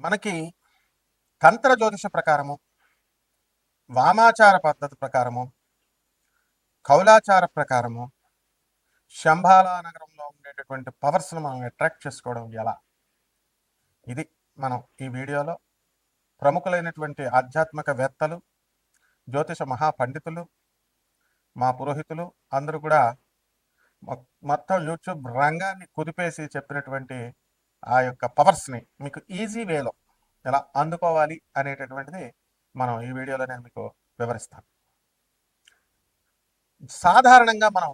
మనకి తంత్ర జ్యోతిష ప్రకారము, వామాచార పద్ధతి ప్రకారము, కౌలాచార ప్రకారము శంబాల నగరంలో ఉండేటటువంటి పవర్స్ను మనం అట్రాక్ట్ చేసుకోవడం ఎలా, ఇది మనం ఈ వీడియోలో ప్రముఖులైనటువంటి ఆధ్యాత్మికవేత్తలు, జ్యోతిష మహాపండితులు, మా పురోహితులు అందరూ కూడా మొత్తం యూట్యూబ్ రంగాన్ని కుదిపేసి చెప్పినటువంటి ఆ యొక్క పవర్స్ని మీకు ఈజీ వేలో ఎలా అందుకోవాలి అనేటటువంటిది మనం ఈ వీడియోలో నేను మీకు వివరిస్తాను. సాధారణంగా మనం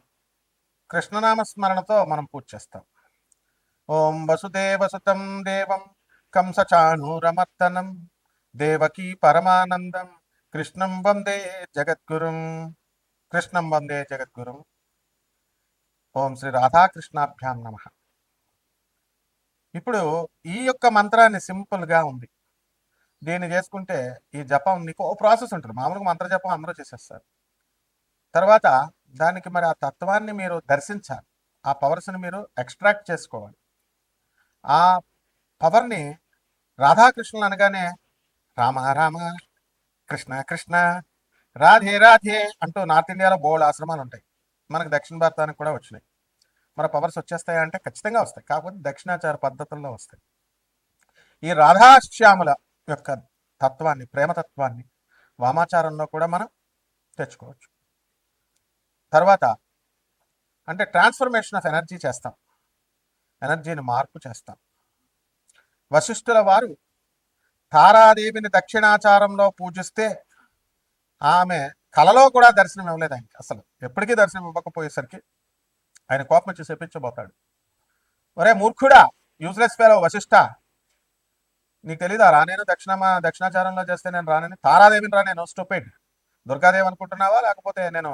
కృష్ణనామ స్మరణతో మనం పూజ చేస్తాం. ఓం వసుదేవసుతం దేవం కంసచాణూరమర్దనం దేవకీ పరమానందం కృష్ణం వందే జగద్గురుం. కృష్ణం వందే జగద్గురుం. ఓం శ్రీ రాధాకృష్ణాభ్యాం నమ. ఇప్పుడు ఈ యొక్క మంత్రాన్ని సింపుల్గా ఉంది, దీన్ని చేసుకుంటే ఈ జపం నీకు ఓ ప్రాసెస్ ఉంటుంది. మామూలుగా మంత్ర జపం అందరూ చేసేస్తారు. తర్వాత దానికి మరి ఆ తత్వాన్ని మీరు దర్శించాలి, ఆ పవర్స్ని మీరు ఎక్స్ట్రాక్ట్ చేసుకోవాలి. ఆ పవర్ని రాధాకృష్ణులు అనగానే రామ రామ కృష్ణ కృష్ణ రాధే రాధే అంటూ నార్త్ ఇండియాలో బోల్డ్ ఆశ్రమాలు ఉంటాయి, మనకు దక్షిణ భారతానికి కూడా వచ్చినాయి. మన పవర్స్ వచ్చేస్తాయా అంటే ఖచ్చితంగా వస్తాయి, కాకపోతే దక్షిణాచార పద్ధతుల్లో వస్తాయి. ఈ రాధాశ్యాముల యొక్క తత్వాన్ని, ప్రేమతత్వాన్ని వామాచారంలో కూడా మనం తెచ్చుకోవచ్చు. తర్వాత అంటే ట్రాన్స్ఫర్మేషన్ ఆఫ్ ఎనర్జీ చేస్తాం, ఎనర్జీని మార్పు చేస్తాం. వశిష్ఠుల వారు తారాదేవిని దక్షిణాచారంలో పూజిస్తే ఆమె కలలో కూడా దర్శనం ఇవ్వలేదు ఆయనకి. అసలు ఎప్పటికీ దర్శనం ఇవ్వకపోయేసరికి ఆయన కోపం వచ్చి చెప్పించబోతాడు. ఒరే మూర్ఖుడా, యూజ్లెస్ ఫెలో వశిష్ఠ, నీకు తెలీదా నేను దక్షిణాచారంలో చేస్తే నేను రానని? తారాదేవిని రా, నేను స్టూపిడ్. దుర్గాదేవి అనుకుంటున్నావా, లేకపోతే నేను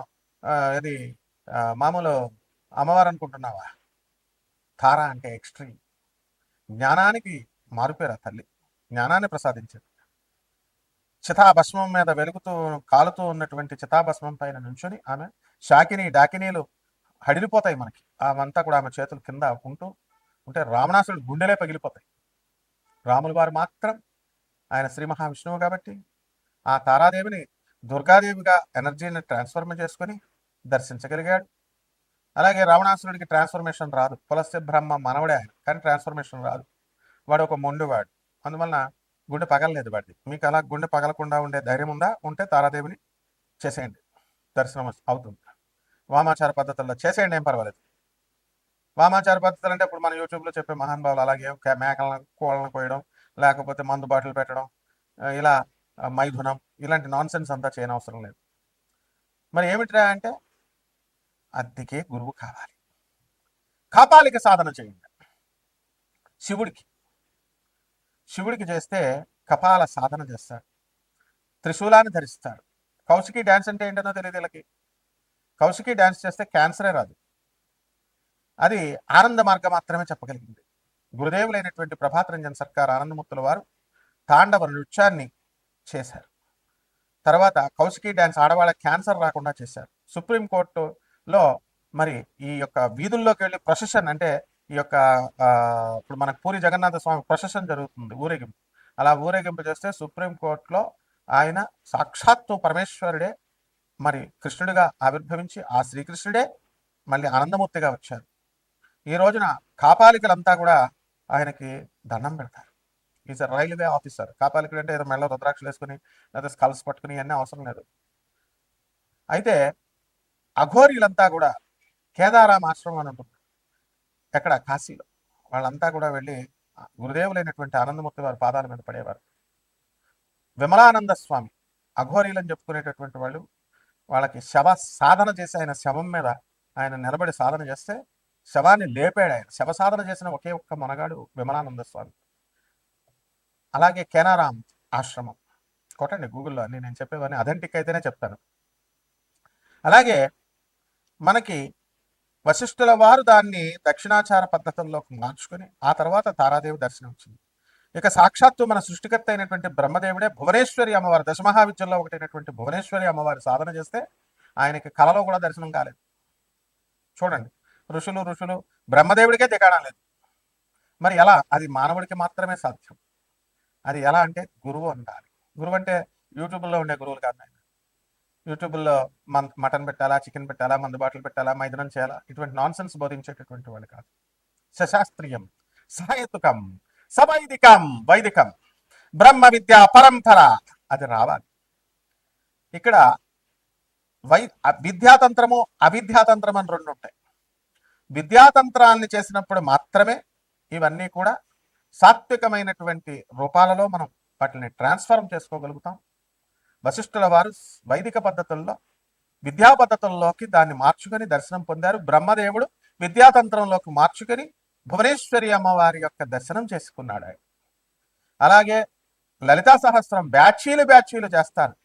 ఇది మామూలు అమ్మవారు అనుకుంటున్నావా? తారా అంటే ఎక్స్ట్రీమ్, జ్ఞానానికి మారుపేరా తల్లి, జ్ఞానాన్ని ప్రసాదించేది. చితాభస్మం మీద వెలుగుతూ కాలుతూ ఉన్నటువంటి చితాభస్మం పైన నుంచుని ఆమె శాకిని డాకినీలు హడిలిపోతాయి మనకి. అవంతా కూడా ఆమె చేతులు కింద ఉంటే రావణాసురుడు గుండెలే పగిలిపోతాయి. రాముల వారు మాత్రం ఆయన శ్రీ మహావిష్ణువు కాబట్టి ఆ తారాదేవిని దుర్గాదేవిగా ఎనర్జీని ట్రాన్స్ఫర్మ్ చేసుకొని దర్శించగలిగాడు. అలాగే రావణాసురుడికి ట్రాన్స్ఫర్మేషన్ రాదు, పులస్య బ్రహ్మ మనవడే ఆయన, కానీ ట్రాన్స్ఫర్మేషన్ రాదు. వాడు ఒక మొండివాడు, అందువలన గుండె పగలలేదు వాడిది. మీకు అలా గుండె పగలకుండా ఉండే ధైర్యం ఉందా? ఉంటే తారాదేవిని చేసేయండి, దర్శనం అవుతుంది. వామాచార పద్ధతుల్లో చేసేయండి, ఏం పర్వాలేదు. వామాచార పద్ధతులు అంటే ఇప్పుడు మన యూట్యూబ్లో చెప్పే మహానుభావులు అలాగే మేకలను కోళ్ళను కోయడం, లేకపోతే మందు బాటిల్ పెట్టడం, ఇలా మైథునం, ఇలాంటి నాన్ సెన్స్ అంతా చేయనవసరం లేదు. మరి ఏమిట్రా అంటే అద్దెకే గురువు కావాలి, కాపాలిక సాధన చేయండి. శివుడికి చేస్తే కపాల సాధన చేస్తాడు, త్రిశూలాన్ని ధరిస్తాడు. కౌశికి డ్యాన్స్ అంటే ఏంటనో తెలియదు వీళ్ళకి. కౌశికి డ్యాన్స్ చేస్తే క్యాన్సరే రాదు, అది ఆనంద మార్గం మాత్రమే చెప్పగలిగింది. గురుదేవులైనటువంటి ప్రభాత్ రంజన్ సర్కార్ ఆనందమూర్తుల వారు తాండవ నృత్యాన్ని చేశారు. తర్వాత కౌశికి డ్యాన్స్ ఆడవాళ్ళ క్యాన్సర్ రాకుండా చేశారు. సుప్రీంకోర్టులో మరి ఈ యొక్క వీధుల్లోకి వెళ్ళి ప్రొసెషన్, అంటే ఈ యొక్క ఇప్పుడు మనకు పూరి జగన్నాథ స్వామి ప్రొసెషన్ జరుగుతుంది, ఊరేగింపు. అలా ఊరేగింపు చేస్తే సుప్రీంకోర్టులో ఆయన సాక్షాత్తు పరమేశ్వరుడే మరి కృష్ణుడిగా ఆవిర్భవించి ఆ శ్రీకృష్ణుడే మళ్ళీ ఆనందమూర్తిగా వచ్చారు. ఈ రోజున కాపాలికలంతా కూడా ఆయనకి దండం పెడతారు. Is a railway officer. కాపాలికుడు అంటే ఏదో మెళ్ళ రుద్రాక్షలు వేసుకుని లేదా స్కల్స్ పట్టుకుని అన్నీ అవసరం లేదు. అయితే అఘోరీలంతా కూడా కేదారాం ఆశ్రమం అని ఉంటుంది ఎక్కడ, కాశీలో. వాళ్ళంతా కూడా వెళ్ళి గురుదేవులైనటువంటి ఆనందమూర్తి వారి పాదాల మీద పడేవారు. విమలానంద స్వామి అఘోరీలని చెప్పుకునేటటువంటి వాళ్ళు, వాళ్ళకి శవ సాధన చేసి ఆయన శవం మీద ఆయన నిలబడి సాధన చేస్తే శవాన్ని లేపాడు ఆయన. శవ సాధన చేసిన ఒకే ఒక్క మనగాడు విమలానంద స్వామి. అలాగే కేనారాం ఆశ్రమం కొట్టండి గూగుల్లో, నేను చెప్పేవన్నీ అథెంటిక్ అయితేనే చెప్తాను. అలాగే మనకి వశిష్ఠుల వారు దాన్ని దక్షిణాచార పద్ధతుల్లోకి మార్చుకొని ఆ తర్వాత తారాదేవి దర్శనం వచ్చింది. ఇక సాక్షాత్తు మన సృష్టికర్త అయినటువంటి బ్రహ్మదేవుడే భువనేశ్వరి అమ్మవారు, దశమహావిద్యల్లో ఒకటైనటువంటి భువనేశ్వరి అమ్మవారి సాధన చేస్తే ఆయనకి కలలో కూడా దర్శనం కాలేదు. చూడండి, ఋషులు బ్రహ్మదేవుడికే దిగాడం లేదు, మరి ఎలా? అది మానవుడికి మాత్రమే సాధ్యం. అది ఎలా అంటే గురువు ఉండాలి. గురువు అంటే యూట్యూబ్లో ఉండే గురువులు కాదు నాయన. యూట్యూబ్లో మటన్ పెట్టాలా, చికెన్ పెట్టాలా, మందు బాటలు పెట్టాలా, మైదనం చేయాలా, ఇటువంటి నాన్ సెన్స్ బోధించేటటువంటి వాళ్ళు కాదు. సశాస్త్రీయం, సహేతుకం, సవైదికం, వైదికం, బ్రహ్మ విద్య పరంపర అది రావాలి. ఇక్కడ విద్యాతంత్రము అవిద్యాతంత్రం అని రెండు ఉంటాయి. విద్యాతంత్రాన్ని చేసినప్పుడు మాత్రమే ఇవన్నీ కూడా సాత్వికమైనటువంటి రూపాలలో మనం వాటిని ట్రాన్స్ఫార్మ్ చేసుకోగలుగుతాం. వశిష్ఠుల వారు వైదిక పద్ధతుల్లో విద్యా పద్ధతుల్లోకి దాన్ని మార్చుకొని దర్శనం పొందారు. బ్రహ్మదేవుడు విద్యాతంత్రంలోకి మార్చుకొని భువనేశ్వరి అమ్మవారి యొక్క దర్శనం చేసుకున్నాడు ఆయన. అలాగే లలితా సహస్రం బ్యాచీలు చేస్తారు.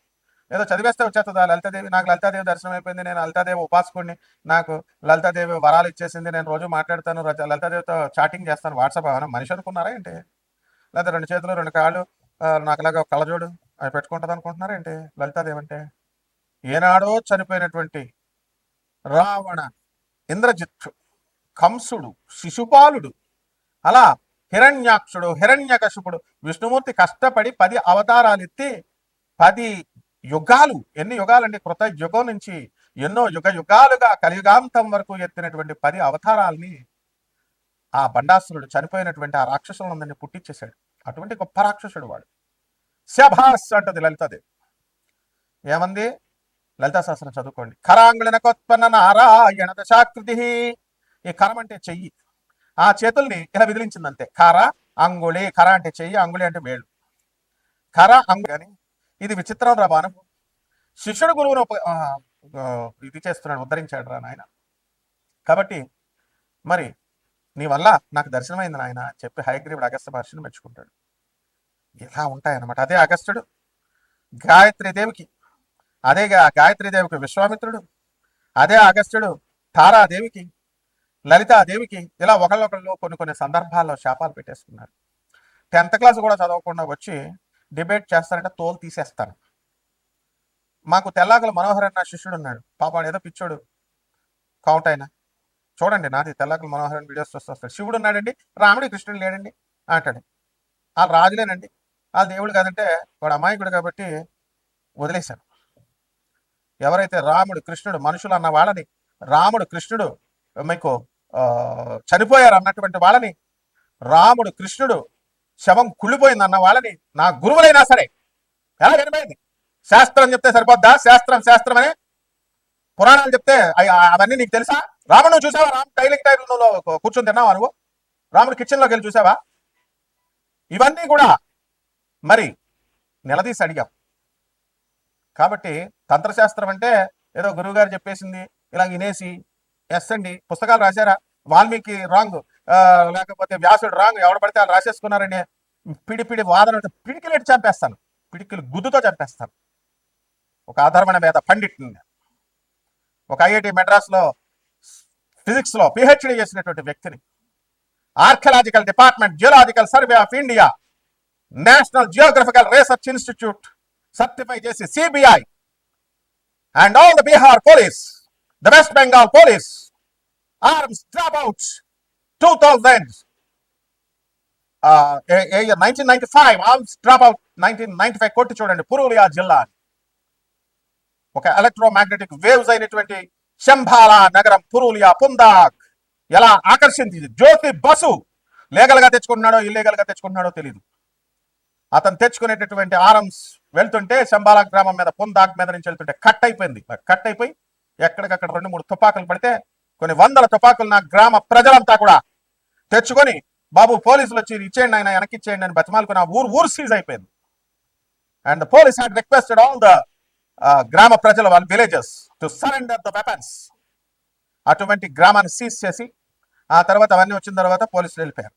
ఏదో చదివేస్తే వచ్చేస్తుందా లలితాదేవి, నాకు లలితాదేవి దర్శనం అయిపోయింది, నేను లలితాదేవి ఉపాసకుడిని, నాకు లలితాదేవి వరాలు ఇచ్చేసింది, నేను రోజు మాట్లాడతాను, లలితాదేవితో చాటింగ్ చేస్తాను వాట్సాప్. ఏమైనా మనిషి అనుకున్నారా ఏంటి? లేదా 2 చేతులు 2 కాళ్ళు నాకులాగా కళ్ళజోడు అవి పెట్టుకుంటుంది అనుకుంటున్నారా ఏంటి లలితాదేవి అంటే? ఏనాడో చనిపోయినటువంటి రావణ, ఇంద్రజిత్తు, కంసుడు, శిశుపాలుడు, అలా హిరణ్యాక్షుడు, హిరణ్యకశిపుడు, విష్ణుమూర్తి కష్టపడి 10 అవతారాలు ఎత్తి 10 యుగాలు, ఎన్ని యుగాలండి, కృత యుగం నుంచి ఎన్నో యుగాలుగా కలియుగాంతం వరకు ఎత్తినటువంటి 10 అవతారాలని ఆ బండాసురుడు చనిపోయినటువంటి ఆ రాక్షసులందరినీ పుట్టించేశాడు. అటువంటి గొప్ప రాక్షసుడు వాడు. శభాస్ అంటది లలితాదేవి. ఏమంది? లలితా శాస్త్రం చదువుకోండి. కరాంగుళనకోత్పన్న నారాయణ దశాకృతి. ఈ కరం అంటే చెయ్యి, ఆ చేతుల్ని ఇలా విదిలించింది అంతే. కర అంగుళి, కర అంటే చెయ్యి, అంగుళి అంటే వేళ్ళు. కర అంగుళి అని ఇది విచిత్రం రా బాను. శిష్యుడు గురువును ఇది చేస్తున్నాడు, ఉద్ధరించాడు రా నాయన. కాబట్టి మరి నీ వల్ల నాకు దర్శనమైంది నాయన అని చెప్పి హయగ్రీవుడు అగస్త్య మహర్షిని మెచ్చుకుంటాడు. ఇలా ఉంటాయన్నమాట. అదే అగస్త్యుడు గాయత్రీదేవికి, అదే గాయత్రీదేవికి విశ్వామిత్రుడు, అదే అగస్త్యుడు తారాదేవికి, లలితాదేవికి ఇలా ఒకళ్ళొకళ్ళు కొన్ని సందర్భాల్లో శాపాలు పెట్టేసుకున్నారు. 10th క్లాస్ కూడా చదవకుండా వచ్చి డిబేట్ చేస్తారంటే తోలు తీసేస్తాను. మాకు తెల్లాకల మనోహర్ అన్న శిష్యుడు ఉన్నాడు, పాపం ఏదో పిచ్చోడు కౌంట్ అయినా. చూడండి నాది తెల్లాకల మనోహర్ అని వీడియోస్ వస్తాడు. శివుడు ఉన్నాడండి, రాముడి కృష్ణుడు లేడండి అంటాడు. వాళ్ళు రాజులేనండి, వాళ్ళు దేవుడు కాదంటే వాడు అమాయకుడు కాబట్టి వదిలేశాను. ఎవరైతే రాముడు కృష్ణుడు మనుషులు అన్న వాళ్ళని, రాముడు కృష్ణుడు మీకు చనిపోయారు అన్నటువంటి వాళ్ళని, రాముడు కృష్ణుడు శవం కుళ్ళిపోయింది అన్న వాళ్ళని నా గురువులైనా సరే ఎలా వినిపోయింది? శాస్త్రం చెప్తే సరిపోద్దా? శాస్త్రం అనే పురాణాలు చెప్తే అవన్నీ నీకు తెలుసా? రాముడు నువ్వు చూసావా? రాముడు డైనింగ్ టైంలో కూర్చొని తిన్నావా నువ్వు? రాముడు కిచెన్లోకి వెళ్ళి చూసావా? ఇవన్నీ కూడా మరి నిలదీసి అడిగాం. కాబట్టి తంత్రశాస్త్రం అంటే ఏదో గురువు గారు చెప్పేసింది ఇలా వినేసి ఎస్ అండి పుస్తకాలు రాశారా, వాల్మీకి రాంగ్, లేకపోతే వ్యాసుడు రాంగ్, ఎవడ పడితే వాళ్ళు రాసేసుకున్నారని పిడి వాదన పిడికిలేటి చంపేస్తాను, పిడికిలు గుద్దుతో చంపేస్తాను. ఒక అధర్వణ వేద పండిట్ని, ఒక ఐఐటి మెడ్రాస్లో ఫిజిక్స్లో పిహెచ్డి చేసినటువంటి వ్యక్తిని, archaeological department, geological survey of India, national geographical research institute certify చేసి CBI and all the Bihar police, the West Bengal police arms drop out 1995 arms drop out 1995 కొట్టి చూడండి. పురూలియా జిల్లా ఒక ఎలక్ట్రోమాగ్నెటిక్ వేవ్స్ అయినటువంటి శంభాలా నగరం పురూలియా పుందాక్ ఎలా ఆకర్షించింది. జ్యోతి బసు లీగల్ గా తెచ్చుకుంటున్నాడో ఇల్లీగల్ గా తెచ్చుకుంటున్నాడో తెలియదు. అతను తెచ్చుకునేటటువంటి ఆర్మ్స్ వెళ్తుంటే శంబాలా గ్రామం మీద పుందాక్ మీద నుంచి వెళ్తుంటే కట్ అయిపోయి ఎక్కడికక్కడ 2-3 తుపాకులు పడితే కొన్ని వందల తుపాకులు నా గ్రామ ప్రజలంతా కూడా తెచ్చుకొని బాబు పోలీసులు వచ్చి ఇచ్చేయండి ఆయన వెనక్కి ఇచ్చేయండి అని బతిమాలుకుని ఆ ఊరు సీజ్ అయిపోయింది. And the police had requested all the గ్రామ ప్రజల వాళ్ళ villages to surrender the weapons. అటువంటి గ్రామాన్ని సీజ్ చేసి ఆ తర్వాత అవన్నీ వచ్చిన తర్వాత పోలీసులు వెళ్ళిపోయారు.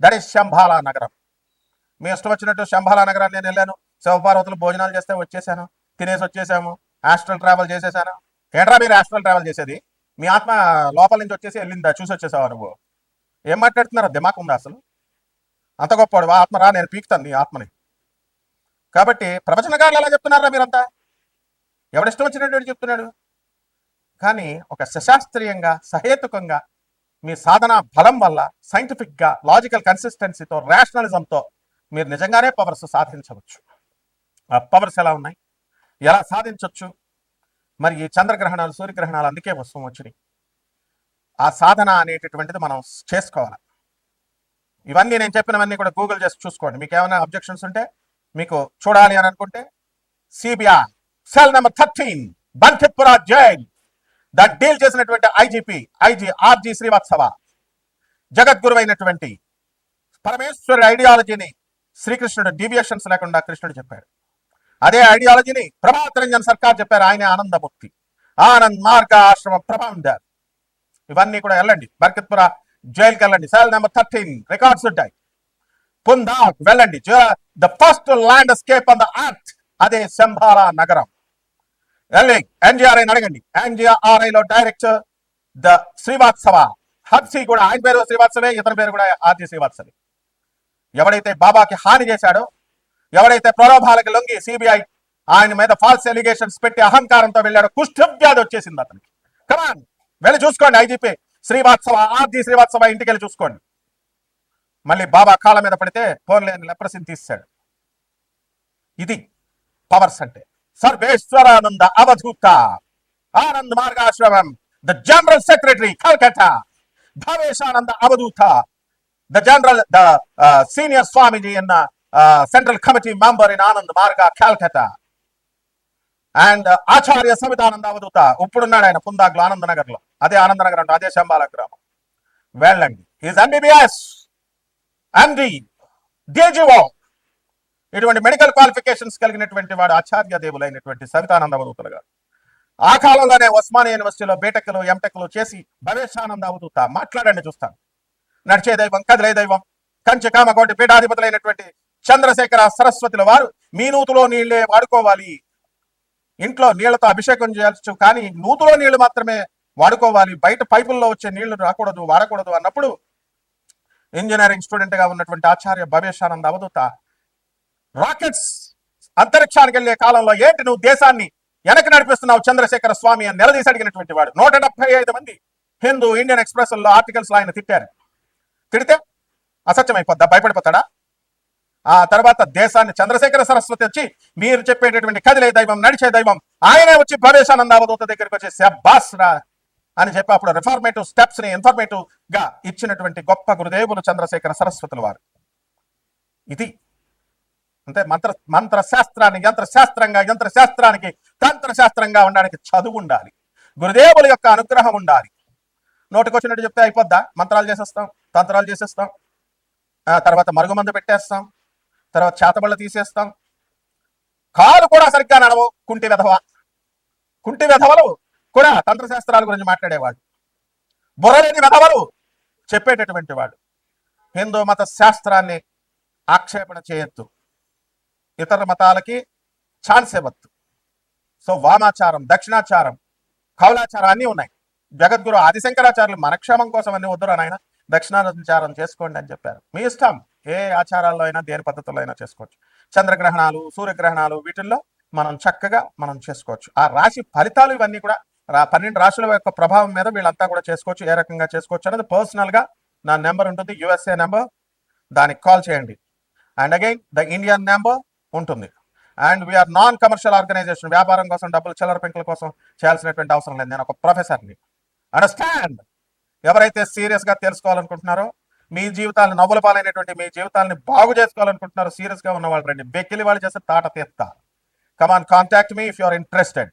దట్ ఈస్ శంబాలా నగరం. మీ ఇష్టం వచ్చినట్టు శంబాలా నగరాన్ని నేను వెళ్ళాను, శివపార్వతులు భోజనాలు చేస్తే వచ్చేసాను, తినేసి వచ్చేసాము, ఆస్ట్రల్ ట్రావెల్ చేసేసాను. ఏంట్రా మీరు ఆస్ట్రల్ ట్రావెల్ చేసేది? మీ ఆత్మ లోపల నుంచి వచ్చేసి వెళ్ళిందా? చూసి వచ్చేసావా నువ్వు? ఏం మాట్లాడుతున్నారా? దిమాక్ ఉందా అసలు? అంత గొప్పవాడు ఆత్మ రా, నేను పీకుతాను నీ ఆత్మని. కాబట్టి ప్రవచనకారులు ఎలా చెప్తున్నారా మీరంతా? ఎవడిష్టం వచ్చినటువంటి చెప్తున్నాడు. కానీ ఒక సశాస్త్రీయంగా సహేతుకంగా మీ సాధన బలం వల్ల సైంటిఫిక్గా లాజికల్ కన్సిస్టెన్సీతో రేషనలిజంతో మీరు నిజంగానే పవర్స్ సాధించవచ్చు. ఆ పవర్స్ ఎలా ఉన్నాయి, ఎలా సాధించవచ్చు, మరి ఈ చంద్రగ్రహణాలు సూర్యగ్రహణాలు అందుకే వచ్చినాయి. ఆ సాధన అనేటటువంటిది మనం చేసుకోవాలి. ఇవన్నీ నేను చెప్పినవన్నీ కూడా గూగుల్ చేసి చూసుకోండి. మీకు ఏమైనా అబ్జెక్షన్స్ ఉంటే, మీకు చూడాలి అని అనుకుంటే CBI cell number 13 Bankipura jail దాన్ని డీల్ చేసినటువంటి ఐజీ ఆర్జీ శ్రీవాత్సవ జగద్గురు అయినటువంటి పరమేశ్వరుడి ఐడియాలజీని శ్రీకృష్ణుడు డీవియేషన్స్ లేకుండా కృష్ణుడు చెప్పాడు. అదే ఐడియాలజీని ప్రభాత్ రంజన్ సర్కార్ చెప్పారు. ఆయన ఆనందమూర్తి, ఆనంద్ మార్గ ఆశ్రమ ప్రభాండర్. ఇవన్నీ కూడా వెళ్ళండి, బర్కత్పుర జైలుకి వెళ్ళండి, సెల్ నెంబర్ 13 రికార్డ్స్ ఉంటాయి. పుందాక్ వెళ్ళండి, the first landscape on the earth, అదే శంభాల నగరం. వెళ్ళి ఎన్జిఆర్ఐ అడగండి. ఎన్జిఆర్ఐలో డైరెక్టర్ ద శ్రీవాత్సవ హబ్సీ కూడా, ఆయన పేరు శ్రీవాత్సవే, ఇతని పేరు కూడా ఆర్జీ శ్రీవాత్సవే. ఎవడైతే బాబాకి హాని చేశాడో, ఎవడైతే ప్రలోభాలకి లొంగి సిబిఐ ఆయన మీద ఫాల్స్ ఎలిగేషన్స్ పెట్టి అహంకారంతో వెళ్ళాడో, కుష్ఠవ్యాధి వచ్చేసింది అతనికి. కమాన్ వెళ్ళి చూసుకోండి, ఐజీపీ శ్రీవాత్సవ ఆర్జీ శ్రీవాత్సవ ఇంటికి వెళ్ళి చూసుకోండి. మళ్ళీ బాబా కాళ్ళ మీద పడితే ఫోన్ లేని లెప్రసిని తీశాడు. ఇది పవర్స్ అంటే. Sarveshwarananda Avadhuta, Anand Margashramam, the general secretary Calcutta, Bhaveshananda Avadhuta, the general the senior swamiji in central committee member in Anand Marga Calcutta, and ఆచార్య సమితానంద అవధూత ఇప్పుడున్నాడు ఆయన పుందాగ్లో ఆనందనగర్ లో. అదే ఆనందనగర్ అంటే అదే శంబాల గ్రామం. వెళ్ళండి. ఈజ్ ఎంబీబీఎస్ ఎండి డిజిఓ ఇటువంటి మెడికల్ క్వాలిఫికేషన్స్ కలిగినటువంటి వాడు ఆచార్య దేవులైనటువంటి సవితానంద అవధూతలు గారు. ఆ కాలంలోనే ఉస్మానియా యూనివర్సిటీలో బీటెక్లు ఎంటెక్లు చేసి భవేశానంద అవధూత. మాట్లాడండి చూస్తాను. నడిచే దైవం, కదిలే దైవం, కంచి కామకోటి పీఠాధిపతులైనటువంటి చంద్రశేఖర సరస్వతుల వారు మీ నూతులో నీళ్లే వాడుకోవాలి, ఇంట్లో నీళ్లతో అభిషేకం చేయవచ్చు, కానీ నూతులో నీళ్లు మాత్రమే వాడుకోవాలి, బయట పైపుల్లో వచ్చే నీళ్లు రాకూడదు, వాడకూడదు అన్నప్పుడు ఇంజనీరింగ్ స్టూడెంట్ గా ఉన్నటువంటి ఆచార్య భవేశానంద అవధూత రాకెట్స్ అంతరిక్షానికి వెళ్లే కాలంలో ఏంటి నువ్వు దేశాన్ని వెనక్కి నడిపిస్తున్నావు చంద్రశేఖర స్వామి అని నిలదీసి అడిగినటువంటి వాడు. 175 మంది హిందూ ఇండియన్ ఎక్స్ప్రెస్ లో ఆర్టికల్స్ లో ఆయన తిట్టారు. తిడితే అసత్యం అయిపోద్దా, భయపడిపోతాడా? ఆ తర్వాత దేశాన్ని చంద్రశేఖర సరస్వతి వచ్చి మీరు చెప్పేటటువంటి కదిలే దైవం, నడిచే దైవం ఆయనే వచ్చి భవేశానంద అవధూత దగ్గరికి వచ్చి శబ్బాస్ రా అని చెప్పి అప్పుడు రిఫార్మేటివ్ స్టెప్స్ ని ఇన్ఫర్మేటివ్ గా ఇచ్చినటువంటి గొప్ప గురుదేవులు చంద్రశేఖర సరస్వతుల వారు. ఇది అంటే మంత్ర శాస్త్రాన్ని యంత్రశాస్త్రానికి తంత్రశాస్త్రంగా ఉండడానికి చదువు ఉండాలి, గురుదేవుల యొక్క అనుగ్రహం ఉండాలి. నోటికొచ్చినట్టు చెప్తే అయిపోద్దా? మంత్రాలు చేసేస్తాం, తంత్రాలు చేసేస్తాం, తర్వాత మరుగుమందు పెట్టేస్తాం, తర్వాత చేతబళ్ళు తీసేస్తాం, కాలు కూడా సరిగ్గా నడవు. కుంటి వెధవలు కూడా తంత్రశాస్త్రాల గురించి మాట్లాడేవాడు, బుర్రలేని వెధవలు చెప్పేటటువంటి వాడు. హిందూ మత శాస్త్రాన్ని ఆక్షేపణ చేయొద్దు, ఇతర మతాలకి ఛాన్స్ ఇవ్వద్దు. సో వామాచారం, దక్షిణాచారం, కౌలాచారం అన్నీ ఉన్నాయి. జగద్గురు ఆదిశంకరాచార్యులు మన క్షేమం కోసం అన్ని వద్దురా నాయన, దక్షిణాచారం చేసుకోండి అని చెప్పారు. మీ ఇష్టం, ఏ ఆచారాల్లో అయినా దేని పద్ధతుల్లో అయినా చేసుకోవచ్చు. చంద్రగ్రహణాలు, సూర్యగ్రహణాలు వీటిల్లో మనం చక్కగా మనం చేసుకోవచ్చు. ఆ రాశి ఫలితాలు ఇవన్నీ కూడా 12 రాశుల యొక్క ప్రభావం మీద వీళ్ళంతా కూడా చేసుకోవచ్చు. ఏ రకంగా చేసుకోవచ్చు అనేది పర్సనల్ గా నా నెంబర్ ఉంటుంది, యుఎస్ఏ నెంబర్, దానికి కాల్ చేయండి. And again the Indian number ఉంటుంది. And we're non commercial organisation. వ్యాపారం కోసం, డబ్బులు చిల్లర పెంకుల కోసం చేయాల్సినటువంటి అవసరం లేదు. నేను ఒక ప్రొఫెసర్ని. అండర్స్టాండ్? ఎవరైతే సీరియస్ గా తెలుసుకోవాలనుకుంటున్నారో, మీ జీవితాలను నవ్వుల పాలైనటువంటి మీ జీవితాలను బాగు చేసుకోవాలనుకుంటున్నారో, సీరియస్ గా ఉన్న వాళ్ళు రండి. బెక్కిలి వాళ్ళు చేస్తే తాట తీస్తా. Come on, contact me if you are interested.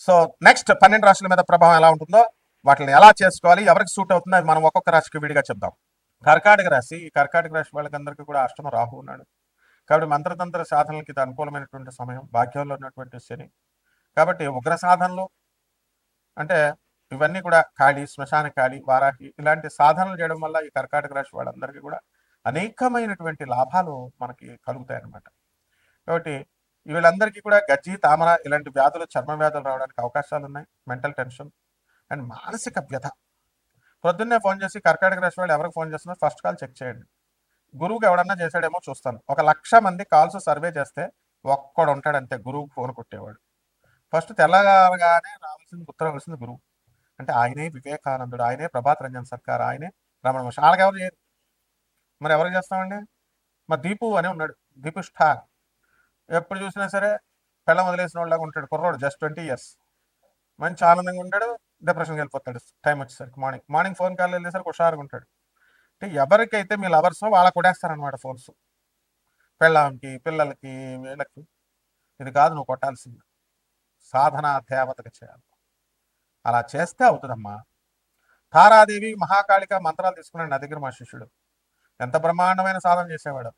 So next 12 రాశుల మీద ప్రభావం ఎలా ఉంటుందో, వాటిని ఎలా చేసుకోవాలి, ఎవరికి సూట్ అవుతుందో అది మనం ఒక్కొక్క రాశికి విడిగా చెప్దాం. కర్కాటక రాశి, ఈ కర్కాటక రాశి వాళ్ళకందరికీ కూడా అష్టమ రాహు ఉన్నాడు కాబట్టి మంత్రతంత్ర సాధనలకి ఇది అనుకూలమైనటువంటి సమయం. భాగ్యంలో ఉన్నటువంటి శని కాబట్టి ఉగ్ర సాధనలు అంటే ఇవన్నీ కూడా కాళీ, శ్మశాన కాళీ, వారాహి ఇలాంటి సాధనలు చేయడం వల్ల ఈ కర్కాటక రాశి వాళ్ళందరికీ కూడా అనేకమైనటువంటి లాభాలు మనకి కలుగుతాయి అన్నమాట. కాబట్టి వీళ్ళందరికీ కూడా గజ్జి, తామర ఇలాంటి వ్యాధులు, చర్మ వ్యాధులు రావడానికి అవకాశాలు ఉన్నాయి. మెంటల్ టెన్షన్ అండ్ మానసిక వ్యధ. పొద్దున్నే ఫోన్ చేసి కర్కాటక రాశి వాళ్ళు ఎవరికి ఫోన్ చేస్తున్నారు ఫస్ట్ కాల్ చెక్ చేయండి. గురువుకి ఎవడన్నా చేశాడేమో చూస్తాను. 1,00,000 మంది కాల్స్ సర్వే చేస్తే ఒక్కడు ఉంటాడంతే గురువుకి ఫోన్ కొట్టేవాడు. ఫస్ట్ తెల్లగానే రావాల్సింది గురువు. అంటే ఆయనే వివేకానందుడు, ఆయనే ప్రభాత్ రంజన్ సర్కార్, ఆయనే రమణ మహర్షి. వాళ్ళకి ఎవరు చేయరు, మరి ఎవరికి చేస్తామండి? మా దీపు అని ఉన్నాడు, దీపు స్టార్. ఎప్పుడు చూసినా సరే పెళ్ళం వదిలేసిన వాళ్ళగా ఉంటాడు, కుర్రోడు జస్ట్ 20 years. మంచి ఆనందంగా ఉంటాడు, డిప్రెషన్కి వెళ్ళిపోతాడు టైం వచ్చేసరికి. మార్నింగ్ మార్నింగ్ ఫోన్ కాల్ వెళ్ళేసరికి హుషారుగా ఉంటాడు. అంటే ఎవరికైతే మీ లవర్స్ వాళ్ళకు కొట్టేస్తారనమాట ఫోన్స్, పెళ్ళాంకి, పిల్లలకి, వీళ్ళకి. ఇది కాదు నువ్వు కొట్టాల్సింది, సాధన దేవతగా చేయాలి. అలా చేస్తే అవుతుందమ్మా. తారాదేవి మహాకాళిక మంత్రాలు తీసుకున్నాడు నా దగ్గర మా శిష్యుడు. ఎంత బ్రహ్మాండమైన సాధన చేసేవాడు.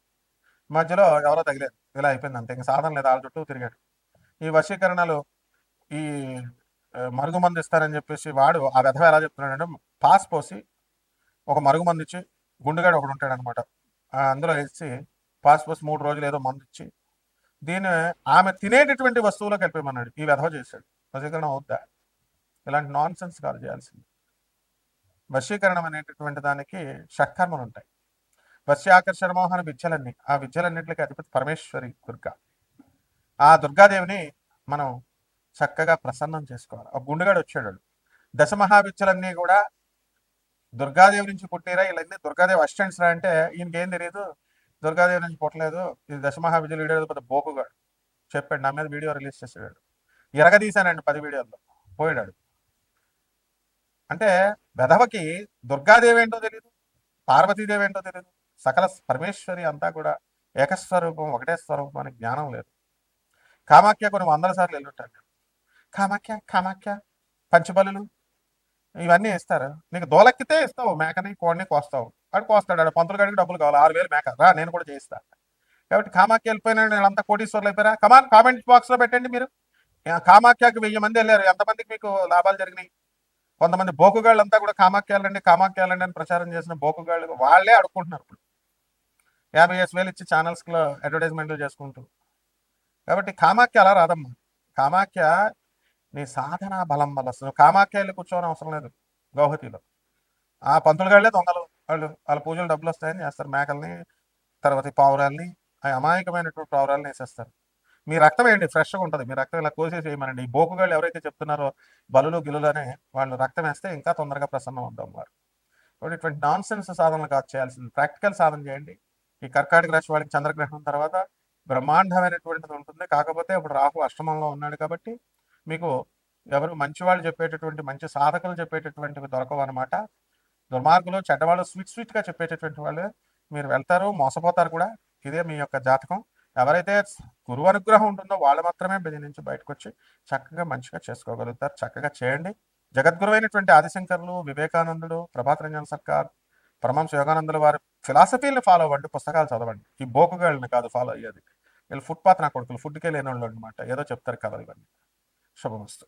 మధ్యలో ఎవరో తగిలేదు, ఇలా అయిపోయింది అంతే, ఇంక సాధన లేదు, వాళ్ళ చుట్టూ తిరిగాడు. ఈ వశీకరణలు, ఈ మరుగుమందు ఇస్తారని చెప్పేసి వాడు ఆ విధవ ఎలా చెప్తున్నాడంటే, పాస్ పోసి ఒక మరుగుమందు ఇచ్చి, గుండుగాడు ఒకడు ఉంటాడు అనమాట, అందులో వేసి పాస్ పోసి 3 రోజులు ఏదో మందు ఇచ్చి దీన్ని ఆమె తినేటటువంటి వస్తువులో కలిపేమన్నాడు. ఈ విధవ చేశాడు. వశీకరణం అవుద్దా? ఇలాంటి నాన్ సెన్స్ కాదు చేయాల్సింది. వశీకరణం అనేటటువంటి దానికి షట్కర్మలు ఉంటాయి. వశ్యాకర్షణ మోహన విద్యలన్నీ, ఆ విద్యలన్నింటికి అధిపతి పరమేశ్వరి దుర్గా. ఆ దుర్గాదేవిని మనం చక్కగా ప్రసన్నం చేసుకోవాలి. ఆ గుండుగాడు వచ్చాడు, దశమహావిద్యలన్నీ కూడా దుర్గాదేవి నుంచి పుట్టిరా, వీళ్ళన్నీ దుర్గాదేవి అసిస్టెంట్స్ రా అంటే ఈయనకేం తెలియదు, దుర్గాదేవి నుంచి పుట్టలేదు, ఇది దశమహావిద్యలు వీడియో పెద్ద బోకుగాడు చెప్పాడు. నా మీద వీడియో రిలీజ్ చేసాడు, ఎరగదీశానండి 10 వీడియోల్లో, పోయాడు. అంటే వెధవకి దుర్గాదేవి ఏంటో తెలియదు, పార్వతీదేవి ఏంటో తెలియదు, సకల పరమేశ్వరి అంతా కూడా ఏకస్వరూపం, ఒకటే స్వరూపం అని జ్ఞానం లేదు. కామాఖ్య కొన్ని 100 సార్లు వెళ్ళుంటాడు. కామాఖ్య కామాఖ్య పంచబలులు ఇవన్నీ ఇస్తారు, నీకు దోలెక్కితే ఇస్తావు, మేకని కోడిని కోస్తావు. వాడు కోస్తాడు, వాడు పంతులు గడికి డబ్బులు కావాలి, 6,000 మేక రా నేను కూడా చేయిస్తా. కాబట్టి కామాఖ్య వెళ్ళిపోయినా వీళ్ళంతా కోటీశ్వర్లు అయిపోయారా? కమాన్ కామెంట్ బాక్స్లో పెట్టండి మీరు. కామాఖ్యకి 1000 మంది వెళ్ళారు, ఎంతమందికి మీకు లాభాలు జరిగినాయి? కొంతమంది బోకుగాళ్ళంతా కూడా కామాఖ్య వెళ్ళండి కామాఖ్య వెళ్ళండి అని ప్రచారం చేసిన బోకుగాళ్ళు వాళ్ళే అడుక్కుంటున్నారు ఇప్పుడు, 50,000 ఇచ్చి ఛానల్స్లో అడ్వర్టైజ్మెంట్లు చేసుకుంటూ. కాబట్టి కామాఖ్య అలా రాదమ్మా. కామాఖ్య నీ సాధన బలం వల్ల వస్తుంది. కామాఖ్య వెళ్ళి కూర్చోవడం అవసరం లేదు గౌహతిలో. ఆ పంతులుగాళ్లే దొంగలు, వాళ్ళ పూజలు డబ్బులు వస్తాయని చేస్తారు. మేకల్ని, తర్వాత పావురాల్ని, ఆ అమాయకమైనటువంటి పావురాల్ని వేసేస్తారు. మీ రక్తం ఏంటి ఫ్రెష్గా ఉంటుంది, మీ రక్తం ఇలా కోసేసి వేయమనండి. ఈ బోకుగాళ్ళు ఎవరైతే చెప్తున్నారో బలులు గిలులు అని, వాళ్ళు రక్తం వేస్తే ఇంకా తొందరగా ప్రసన్నం అవుతాం వారు. కాబట్టి ఇటువంటి నాన్ సెన్స్ సాధనలు కాదు చేయాల్సింది, ప్రాక్టికల్ సాధన చేయండి. ఈ కర్కాటక రాశి వాళ్ళకి చంద్రగ్రహణం తర్వాత బ్రహ్మాండమైనటువంటిది ఉంటుంది. కాకపోతే ఇప్పుడు రాహు అష్టమంలో ఉన్నాడు కాబట్టి మీకు ఎవరు మంచి వాళ్ళు చెప్పేటటువంటి, మంచి సాధకులు చెప్పేటటువంటివి దొరకవు అనమాట. దుర్మార్గులు, చెడ్డవాళ్ళు, స్వీట్గా చెప్పేటటువంటి వాళ్ళు మీరు వెళ్తారు, మోసపోతారు కూడా. ఇదే మీ యొక్క జాతకం. ఎవరైతే గురువు అనుగ్రహం ఉంటుందో వాళ్ళు మాత్రమే దీని నుంచి బయటకు వచ్చి చక్కగా మంచిగా చేసుకోగలుగుతారు. చక్కగా చేయండి. జగద్గురువైనటువంటి ఆదిశంకర్లు, వివేకానందుడు, ప్రభాత్ రంజన్ సర్కార్, పరమహంస యోగానందుల వారి ఫిలాసఫీని ఫాలో అవ్వండి, పుస్తకాలు చదవండి. ఈ బోకుగాళ్ళని కాదు ఫాలో అయ్యేది. వీళ్ళు ఫుట్పాత్ నా కొడుకులు, ఫుడ్కే లేని వాళ్ళు అనమాట, ఏదో చెప్తారు కథలు ఇవన్నీ. శుభమస్తు.